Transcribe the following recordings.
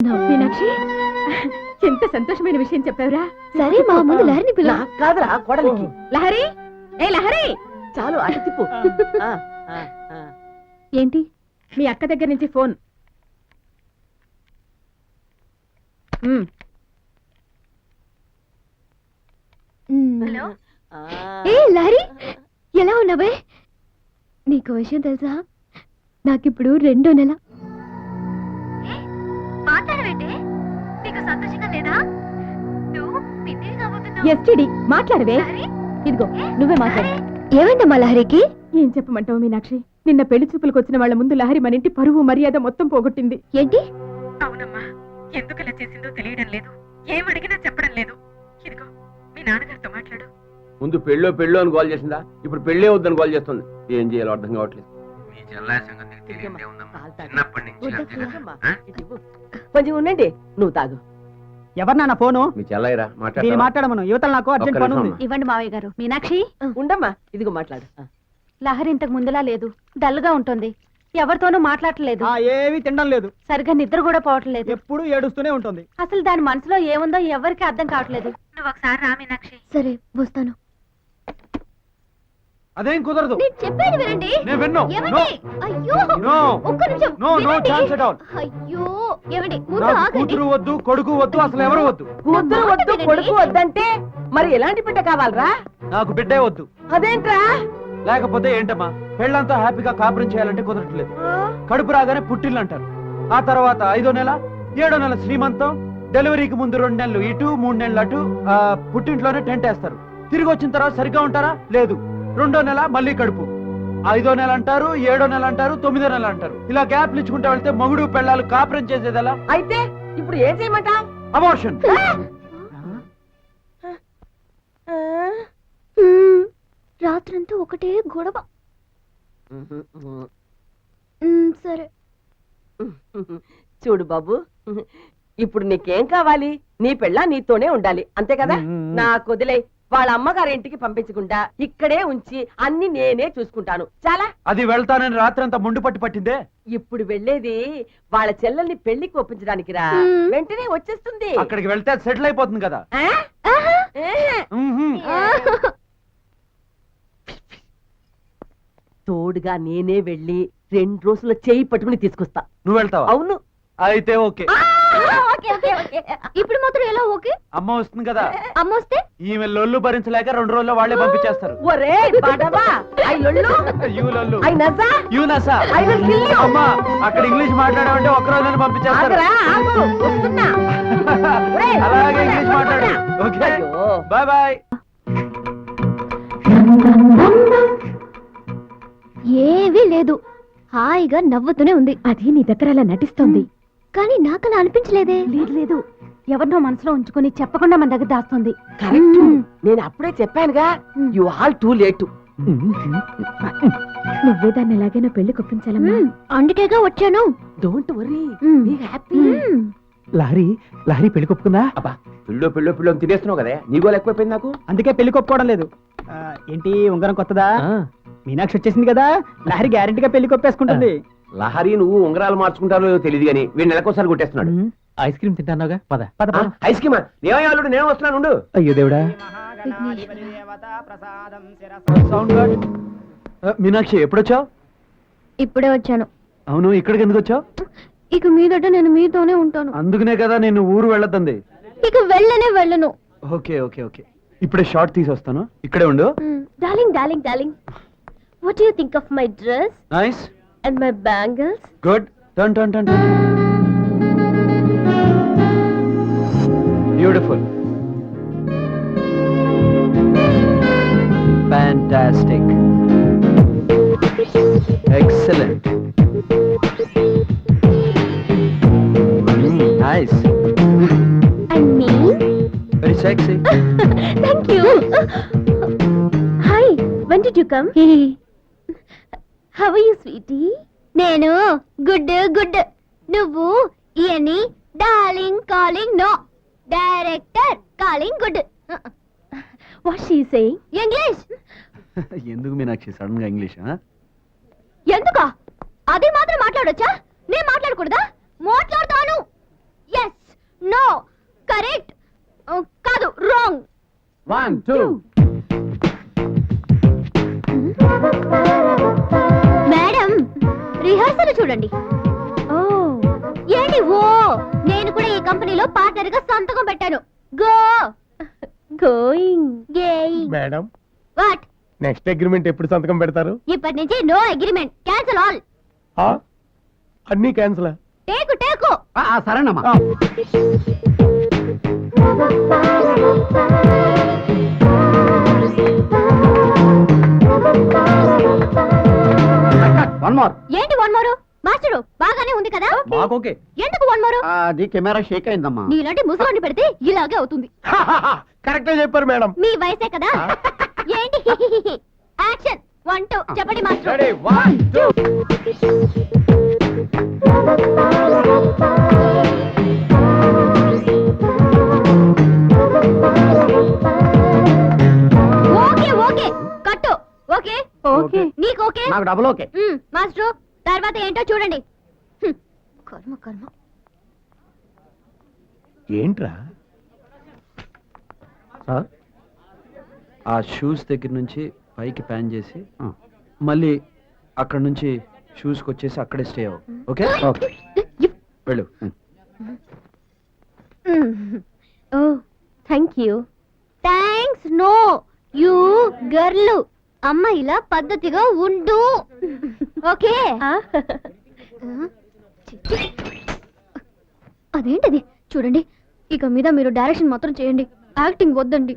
మీనాక్షి, ఎంత సంతోషమైన విషయం చెప్పావురా. సరే మా ముందు లహరిని పిల్ల. కాదురా కోడలికి. లహరి, ఏ లహరి, చాలు అటు తిప్పు. ఏంటి మీ అక్క దగ్గర నుంచి ఫోన్? హలో, ఏ లహరి, ఎలా ఉన్నావే? నీకు విషయం తెలుసా, నాకిప్పుడు 2వ నెల. ఎస్టిడి మాట్లాడవే. ఇదిగో నువ్వే మాట్లాడు. ఏమైందమ్మా లహరికి? ఏం చెప్పమంటావు మీనాక్షి, నిన్న పెళ్లి చూపులకు వచ్చిన వాళ్ళ ముందు లహరి మన ఇంటి పరువు మర్యాద మొత్తం పోగొట్టింది. ఏంటి? అవునమ్మా, ఎందుకు ఇలా చేసిందో తెలియడం లేదు, ఏమడిగినా చెప్పడం లేదు. ఇదిగో మీ నాన్నగారితో మాట్లాడు. ముందు పెళ్ళో పెళ్ళో అని గోల్ చేసిందా, ఇప్పుడు పెళ్ళే వద్దని గోల్ చేస్తుంది. ఏం చేయాలో అర్థం కావట్లేదు. మీ చెల్లాయి సంగతి నీకు తెలియదే ఉందమ్మా. చిన్నప్పటి నుంచి కొంచెం ఉండండి, నువ్వు తాగు. ఎవరు నాన్న ఫోను? మీ చెల్లాయిరా దీన్ని మాట్లాడమను, యువతలు నాకు అర్జెంట్ పని ఉంది. ఇవ్వండి మావయ్య గారు. మీనాక్షి, ఉండమ్మా, ఇదిగో మాట్లాడు. లహరి ఇంతకు ముందులా లేదు, డల్ గా ఉంటుంది, ఎవరితోనూ మాట్లాడలేదు, ఏవి తినడం లేదు, సరిగ్గా నిద్ర కూడా పోవట్లేదు, ఎప్పుడు ఏడుస్తూనే ఉంటుంది. అసలు దాని మనసులో ఏముందో ఎవరికి అర్థం కావట్లేదు. నువ్వు ఒకసారి రా మీనాక్షి. సరే వస్తాను. అదేం కుదరదు, నేను చెప్పేది వినండి. నేను విన్ను. ఏమండి? అయ్యో, నో. ఒక్క నిమిషం వినండి. Chance at all. అయ్యో, ఏమండి, ముందు నాకు ఆగండి. కూతురు వద్దు, కొడుకు వద్దు, అసలు ఎవరు వద్దు. కూతురు వద్దు, కొడుకు వద్దంటే మరి ఎలాంటి బిడ్డ కావాలరా? నాకు బిడ్డే వద్దు. అదేంట్రా? లేకపోతే ఏంటమ్మా, పెళ్ళంతా హ్యాపీగా కాపురం చేయాలంటే కుదరట్లేదు. కడుపు రాగానే పుట్టిల్లు అంటారు, ఆ తర్వాత 5వ నెల 7వ నెల శ్రీమంతం, డెలివరీకి ముందు 2 నెలలు ఇటు 3 నెలలు అటు, పుట్టింట్లోనే టెంట్ వేస్తారు. తిరిగి వచ్చిన తర్వాత సరిగ్గా ఉంటారా? లేదు. 2వ నెల మళ్ళీ కడుపు, 5వ నెల అంటారు, 7వ నెల అంటారు, 9వ నెల అంటారు. ఇలా గ్యాప్లు ఇచ్చుకుంటూ వెళ్తే మొగుడు పెళ్ళాలు కాపురం చేసేది ఎలా? అయితే ఇప్పుడు ఏం చేయమంటావ్? అబార్షన్. రాత్రంతా ఒకటే గొడవ. సరే చూడు బాబు, ఇప్పుడు నీకేం కావాలి? నీ పెళ్ళ నీతోనే ఉండాలి, అంతే కదా? నాకు వదిలే, వాళ్ళ అమ్మగారింటికి పంపించకుండా ఇక్కడే ఉంచి అన్ని నేనే చూసుకుంటాను, చాలా. అది వెళ్తానని రాత్రంతా ముందు పట్టిందే. ఇప్పుడు వెళ్ళేది వాళ్ళ చెల్లెల్ని పెళ్లికి ఒప్పించడానికి రా, వెంటనే వచ్చేస్తుంది. అక్కడికి వెళ్తే సెటిల్ అయిపోతుంది కదా. తోడుగా నేనే వెళ్ళి 2 రోజుల చేయి పట్టుకుని తీసుకొస్తా. నువ్వు వెళ్తావా? అవును. అయితే ఓకే. ఇప్పుడు మాత్రం ఎలా ఓకే? అమ్మ వస్తుంది కదా. అమ్మ వస్తే ఈమె లొల్లు భరించలేక 2 రోజుల్లో వాళ్లే పంపించేస్తారు. ఒరే బడవా, ఐ లొల్లు, యూ లొల్లు, ఐ నసా, యూ నసా, ఐ విల్ కిల్ యు. అమ్మా, అక్కడ ఇంగ్లీష్ మాట్లాడామంటే 1 రోజులోనే పంపించేస్తారు. ఆగరా, ఆగు, వస్తున్నా. ఒరేయ్, అలాగే ఇంగ్లీష్ మాట్లాడు. ఓకే, అయ్యో. Bye bye. ఏవీ లేదు, హాయిగా నవ్వుతూనే ఉంది. అది నీ దగ్గర అలా నటిస్తోంది. కానీ నాకలా అనిపించలేదే. లేదు లేదు, ఎవరినో మనసులో ఉంచుకొని చెప్పకుండా మన దగ్గర దాస్తుంది. కరెక్ట్, నేను అప్పుడే చెప్పానుగా, యు ఆల్ టూ లేట్. నువ్వే దాన్ని ఎలాగైనా పెళ్లి కొప్పించాలమ్మా. అందుకేగా వచ్చాను. Don't worry, be happy. Lahari పెళ్లి కొప్పుకుందా? అబ్బా, పెళ్ళో పెళ్ళో పెళ్ళో అని తినేస్తున్నావు కదా, నీ గోలు ఎక్కువైపోయింది నాకు. అందుకే పెళ్లి కొప్పుకోవడం లేదు. ఏంటి ఉంగరం కొత్తదా? మీనాక్షి వచ్చేసింది కదా, లహరి గ్యారెంటీగా పెళ్లి కొప్పేసుకుంటుంది. లహరి నువ్వు ఉంగరాలు మార్చుకుంటారో తెలియదు కానీ వీడు నెలకోసారి కొట్టేస్తున్నాడు. ఐస్ క్రీమ్ తింటానుగా, పద పద. ఐస్ క్రీమా? నేమయ్యాడు, నేను వస్తున్నాను. అయ్యో దేవుడా. మీనాక్షి ఎప్పుడొచ్చావు? ఇప్పుడే వచ్చాను. అవును, ఇక్కడికి ఎందుకు వచ్చావు? ఇక మీదట నేను మీతోనే ఉంటాను. అందుకనే కదా నేను ఊరు వెళ్ళొద్దంది. ఇక వెళ్ళను. ఓకే ఓకే ఓకే, ఇప్పుడే షార్ట్ తీసి వస్తాను, ఇక్కడే ఉండు. Darling, what do you think of my dress nice and my bangles? Good. Turn. Beautiful, fantastic, excellent, nice, And me? Very sexy. Thank you. Hi, when did you come? How are you, sweetie? నేను good. నువ్వు ఈయని darling calling no, director calling good. What she saying? English. ఎందుకు Meenakshi sudden గా English? ఎందుకా? అది మాత్రం మాట్లాడొచ్చా? నేను మాట్లాడకూడదా? మాట్లాడతాను. 1 2 మేడం రిహార్సల్ చూడండి. ఓ ఏంటి ఓ నేను కూడా ఈ కంపెనీలో పార్ట్నర్ గా సంతకం పెట్టాను. గో గోయింగ్ గేయింగ్. Madam what? నెక్స్ట్ అగ్రిమెంట్ ఎప్పుడు సంతకం పెడతారు? ఇప్పటి నుంచి నో అగ్రిమెంట్, క్యాన్సిల్ ఆల్. అన్ని క్యాన్సిల్. Take take. సరేనమ్మా. One more. ఏంటి వన్ మోరు? మాస్టరు బాగానే ఉంది కదా? మాకోకే. ఎందుకు వన్ మోరు? అది కెమెరా షేక్ అయిందమ్మా. నీలాంటి ముసలాన్ని పెడితే ఇలాగే అవుతుంది. కరెక్ట్ చెప్పారు మేడం. మీ వయసే కదా. ఏంటి యాక్షన్ 1 2 చెప్పండి మాస్టర్. రెడీ 1 2. ఓకే ఓకే కట్టు. ఓకే ఓకే నీకు ఓకే? నాకు డబుల్ ఓకే. మాస్టర్ తర్వాత ఏంటో చూడండి. కర్మ కర్మ. ఏంట్రా సార్ ఆ షూస్ దగ్గర నుంచి పైకి ప్యాన్ చేసి మళ్ళీ అక్కడ నుంచి షూస్కి వచ్చేసి అక్కడే స్టే అవ్వు. ఓకే ఓకే వెళ్ళు. Oh thank you. Thanks no you girl. అమ్మ ఇలా పద్ధతిగా ఉండు. ఓకే అదేంటది చూడండి. ఇక మీద మీరు డైరెక్షన్ మాత్రం చేయండి, యాక్టింగ్ వద్దండి.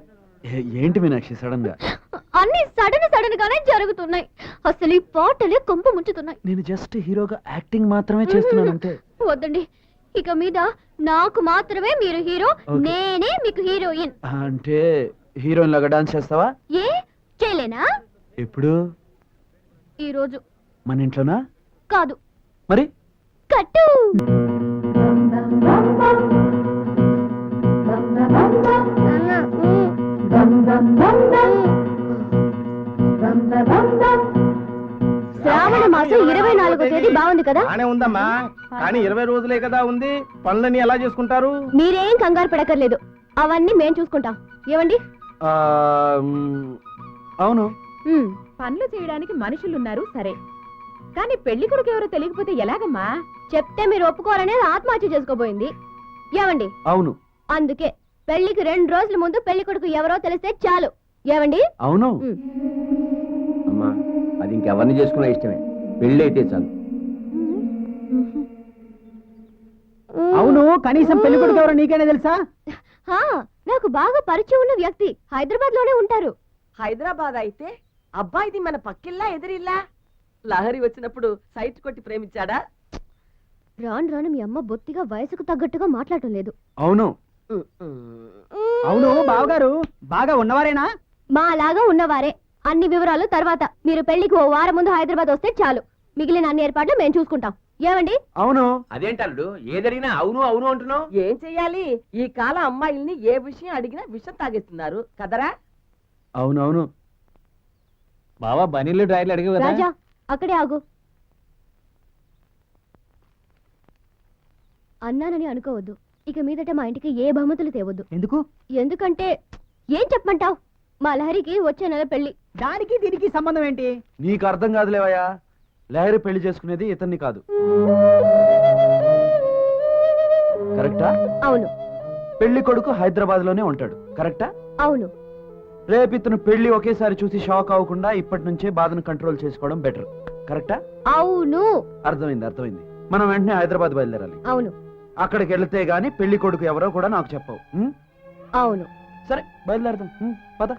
ఏంటి మీనాక్షి సడన్ గా? అన్ని సడన్ గానే జరుగుతున్నాయి. అసలు ఈ పాటలే కొంపు ముంచుతున్నాయి. నేను జస్ట్ హీరోగా యాక్టింగ్ మాత్రమే చేస్తున్నాను అంతే. వద్దండి, ఇక మీద నాకు మాత్రమే మీరు హీరో, Okay. నేనే మీకు హీరోయిన్. అంటే హీరోయిన్ లాగా డాన్స్ చేస్తావా? ఏ చేయలేనా? ఎప్పుడు? ఈ రోజు మన ఇంట్లోనా? కాదు, మరి కట్టు. శ్రావణ మాసం 24వ తేదీ బాగుంది కదా? బానే ఉందమ్మా, కానీ 20 రోజులే కదా ఉంది. పనులన్నీ ఎలా చేసుకుంటారు? మీరేం కంగారు పడక్కర్లేదు, అవన్నీ మేం చూసుకుంటాం. ఏమండి? ఆ, అవును. పనులు చేయడానికి మనుషులున్నారు సరే, కానీ పెళ్లి కొడుకు ఎవరో తెలియకపోతే ఎలాగమ్మా? చెప్తే మీరు ఒప్పుకోరనే ఆత్మహత్య చేసుకోబోయింది. ఏమండి? అవును. అందుకే పెళ్లికి 2 రోజుల ముందు పెళ్లి కొడుకు ఎవరో తెలిస్తే చాలు. ఏమండి? అవును. అమ్మా అది ఇంకెవరిని చేసుకున్నా ఇష్టమే, పెళ్ళి అయితే చాలు. అవును, కనీసం పెళ్లి కొడుకు ఎవరో నీకైనా తెలుసా? హా, నాకు బాగా పరిచయం ఉన్న వ్యక్తి హైదరాబాద్ లోనే ఉంటారు. హైదరాబాద్ అయితే అబ్బాయిది మన పక్కిల్లా ఎదిరిల్లా? లహరి వచ్చినప్పుడు సైట్ కొట్టి ప్రేమించాడా? రాను రాను మీ అమ్మ బొత్తిగా వయసుకు తగ్గట్టుగా మాట్లాడటం లేదు. అవును. అవును బావగారు బాగా ఉన్నవారేనా? మా లాగా ఉన్నవారే. అన్ని వివరాలు తర్వాత. మీరు పెళ్లికి 1 వారం ముందు హైదరాబాద్ వస్తే చాలు, మిగిలిన అన్ని ఏర్పాట్లు మేము చూసుకుంటాం. ఏమండి? అవును. అదేంటాడు ఏదడిగినా అవును అవును అంటున్నావు? ఏం చెయ్యాలి? ఈ కాలం అమ్మాయిల్ని ఏ విషయం అడిగినా విషం తాగేస్తున్నారు కదరా? అవునవును. బావా బనీళ్ళు డ్రైర్లు అడిగి రాజా అక్కడే ఆగు. అన్నానని అనుకోవద్దు. ఇక మీదట మా ఇంటికి ఏ బహుమతులు తేవద్దు. ఎందుకు? ఎందుకంటే ఏం చెప్పమంటావు? మా లహరికి వచ్చే నెల పెళ్లి. దానికి దీనికి సంబంధం ఏంటి? నీకు అర్థం కాదులేవయ్యా. లహరి పెళ్లి చేసుకునేది ఇతన్ని కాదు. కరెక్టా? అవును. పెళ్లి కొడుకు హైదరాబాద్ లోనే ఉంటాడు. కరెక్టా? అవును. రేపు ఇతను పెళ్లి ఒకేసారి చూసి షాక్ అవ్వకుండా ఇప్పటి నుంచే బాధను కంట్రోల్ చేసుకోవడం బెటర్. కరెక్టా? అవును. అర్థమైంది. మనం వెంటనే హైదరాబాద్ బయలుదేరాలి. అవును. అక్కడికి వెళ్తే గానీ పెళ్లి కొడుకు ఎవరో కూడా నాకు చెప్పవు. అవును. సరే బయలుదేరదాం. పద.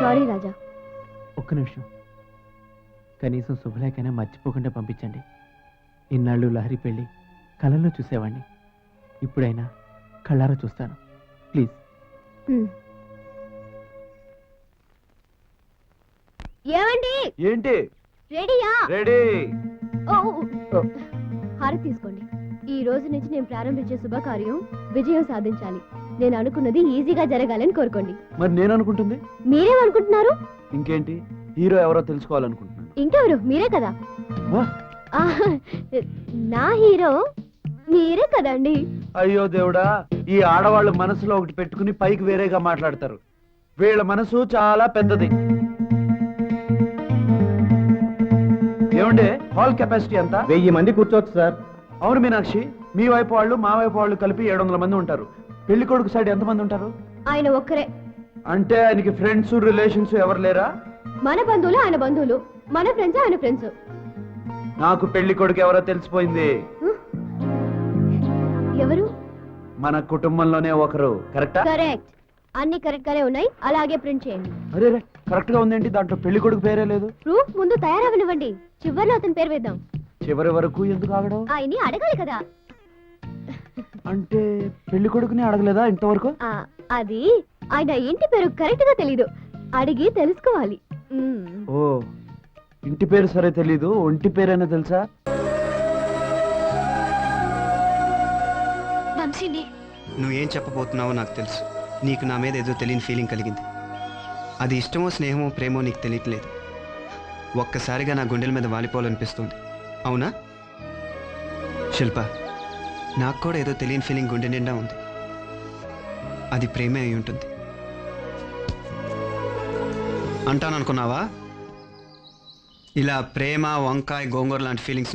సారీ రాజా. ఒక్క నిమిషం, కనీసం శుభలేఖైనా మర్చిపోకుండా పంపించండి. ఇన్నాళ్ళు లహరి పెళ్లి కళల్లో చూసేవాణ్ణి, ఇప్పుడైనా కళ్ళారా చూస్తాను. ప్లీజ్. ఏమండి? ఏంటి? రెడీయా? రెడీ. హారతి తీసుకోండి. ఈ రోజు నుంచి నేను ప్రారంభించే శుభకార్యం విజయం సాధించాలి. నేను అనుకున్నది ఈజీగా జరగాలని కోరుకోండి. మరి నేను అనుకుంటుంది మీరేమనుకుంటున్నారు? ఇంకేంటి, హీరో ఎవరో తెలుసుకోవాలనుకుంటున్నాను. ఇంకెవరు? మీరే కదా. వా. నా హీరో మీరే కదండి. అయ్యో దేవుడా, ఈ ఆడవాళ్ళు మనసులో ఒకటి పెట్టుకుని పైకి వేరేగా మాట్లాడతారు. వీళ్ళ మనసు చాలా పెద్దది. ఏమంటే హాల్ కెపాసిటీ ఎంత? 1000 మంది కూర్చోవచ్చు సార్. అవును మీనాక్షి, మీ వైపు వాళ్ళు మా వైపు వాళ్ళు కలిపి 700 మంది ఉంటారు. పెళ్లి కొడుకు సైడ్ ఎంతమంది ఉంటారు? ఆయన ఒక్కరే. అంటే ఆయనకి ఫ్రెండ్స్ రిలేషన్స్ ఎవరు లేరా? మన బంధువులు ఆయన బంధువులు, మన ఫ్రెండ్స్ ఆయన ఫ్రెండ్స్. నాకు పెళ్లి కొడుకు ఎవరో తెలిసిపోయింది. ఎవరు? మన కుటుంబంలోనే ఒకరు. కరెక్టా? కరెక్ట్. అన్ని కరెక్ట్ గానే ఉన్నాయి, అలాగే ప్రింట్ చేయండి. అరే కరెక్ట్ గా ఉందేంటి? దాంట్లో పెళ్లి కొడుకు పేరే లేదు. ప్రూఫ్ ముందు తయారవనివ్వండి, చివర్లో అతని పేరు వేద్దాం. చివరి వరకు ఎందుకు ఆగడం? ఆయన్ని అడగాలి కదా. అంటే పెళ్లి కొడుకుని అడగలేదా ఇంతవరకు? అది ఆయన ఇంటి పేరు కరెక్ట్ గా తెలీదు, అడిగి తెలుసుకోవాలి. ఓ, ఇంటి పేరు సరే తెలీదు, ఒంటి పేరైనా తెలుసా? నువ్వేం చెప్పబోతున్నావో నాకు తెలుసు. నీకు నా మీద ఏదో తెలియని ఫీలింగ్ కలిగింది. అది ఇష్టమో స్నేహమో ప్రేమో నీకు తెలియట్లేదు. ఒక్కసారిగా నా గుండెల మీద వాలిపోవాలనిపిస్తుంది. అవునా శిల్ప? నాకు కూడా ఏదో తెలియని ఫీలింగ్ గుండె నిండా ఉంది. అది ప్రేమే అయి ఉంటుంది అంటాను అనుకున్నావా? ఇలా ప్రేమ, వంకాయ, గోంగూర లాంటి ఫీలింగ్స్